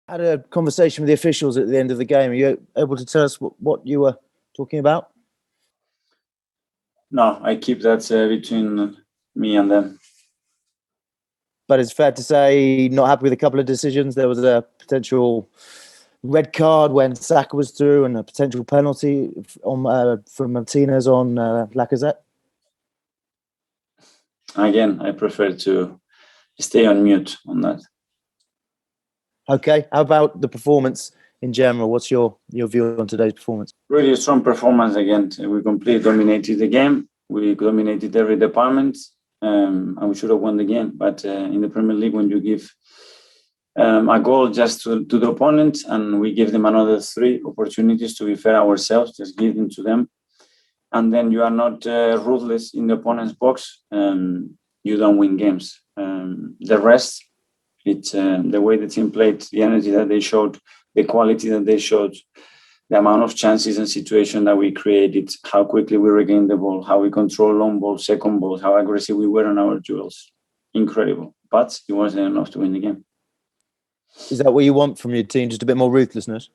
Had a conversation with the officials at the end of the game. Are you able to tell us what you were talking about? No, I keep that between me and them. But it's fair to say, not happy with a couple of decisions. There was a potential red card when Saka was through, and a potential penalty from Martinez on Lacazette. Again, I prefer to stay on mute on that. Okay. How about the performance in general? What's your view on today's performance? Really strong performance again. We completely dominated the game. We dominated every department, and we should have won the game. But in the Premier League, when you give a goal just to the opponent, and we give them another 3 opportunities to be fair ourselves, just give them to them, and then you are not ruthless in the opponent's box, you don't win games. The rest, it's the way the team played, the energy that they showed, the quality that they showed, the amount of chances and situations that we created, how quickly we regained the ball, how we control long ball, second ball, how aggressive we were on our duels. Incredible. But it wasn't enough to win the game. Is that what you want from your team? Just a bit more ruthlessness?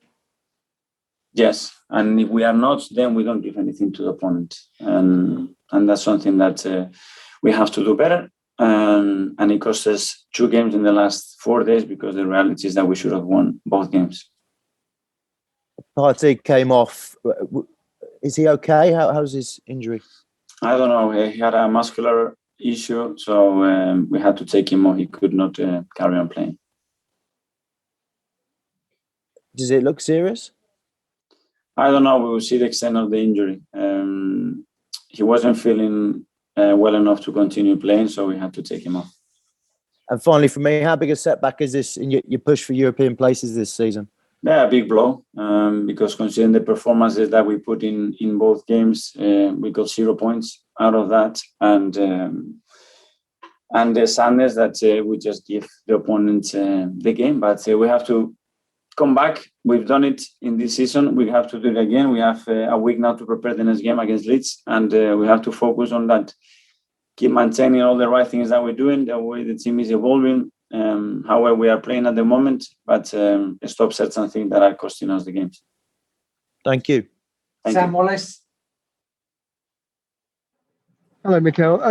Yes. And if we are not, then we don't give anything to the opponent. And that's something that we have to do better. And it cost us 2 games in the last 4 days, because the reality is that we should have won both games. Partey came off. Is he okay? How's his injury? I don't know. He had a muscular issue, so we had to take him off. He could not carry on playing. Does it look serious? I don't know. We will see the extent of the injury. He wasn't feeling well enough to continue playing, so we had to take him off. And finally, for me, how big a setback is this in your push for European places this season? Yeah, a big blow, because considering the performances that we put in both games, we got 0 points out of that, and the sadness that we just give the opponent the game. But we have to come back. We've done it in this season. We have to do it again. We have a week now to prepare the next game against Leeds, and we have to focus on that. Keep maintaining all the right things that we're doing, the way the team is evolving, how well we are playing at the moment, but stop certain things that are costing us the games. Thank you. Sam Wallace. Hello, Mikel.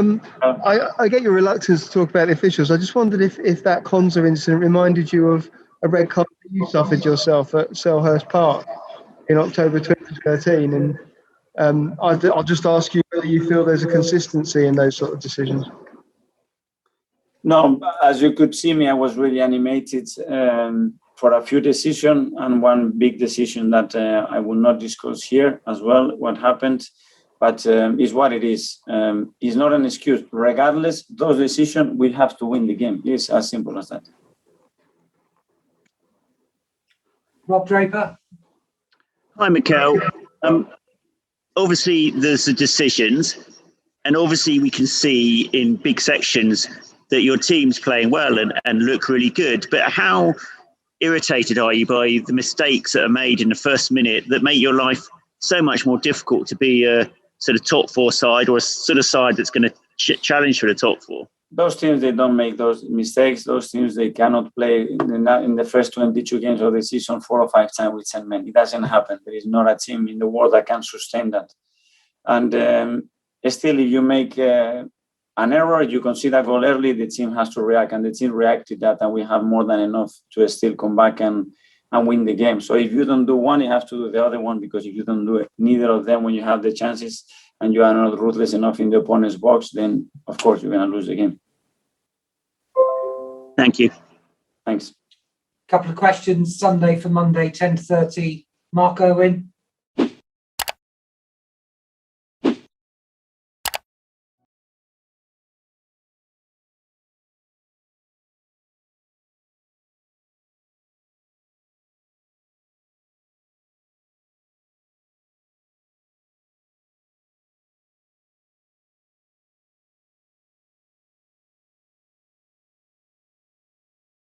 I get your reluctance to talk about the officials. I just wondered if that Konza incident reminded you of a red card that you suffered yourself at Selhurst Park in October 2013. And I'll just ask you whether you feel there's a consistency in those sort of decisions. No, as you could see me, I was really animated for a few decisions, and one big decision that I will not discuss here as well, what happened, but is what it is. It's not an excuse. Regardless, those decisions, we have to win the game. It's as simple as that. Rob Draper. Hi, Mikel. Obviously, there's the decisions, and obviously we can see in big sections that your team's playing well and look really good. But how irritated are you by the mistakes that are made in the first minute that make your life so much more difficult to be a sort of top 4 side, or a sort of side that's going to challenge for the top 4? Those teams, they don't make those mistakes. Those teams, they cannot play in the first 22 games of the season 4 or 5 times with 10 men. It doesn't happen. There is not a team in the world that can sustain that. And still, if you make an error, you concede a goal early, the team has to react. And the team reacted that, and we have more than enough to still come back and win the game. So if you don't do one, you have to do the other one, because if you don't do it, neither of them, when you have the chances, and you are not ruthless enough in the opponent's box, then, of course, you're going to lose the game. Thank you. Thanks. Couple of questions. Sunday for Monday, 10:30. Mark Owen.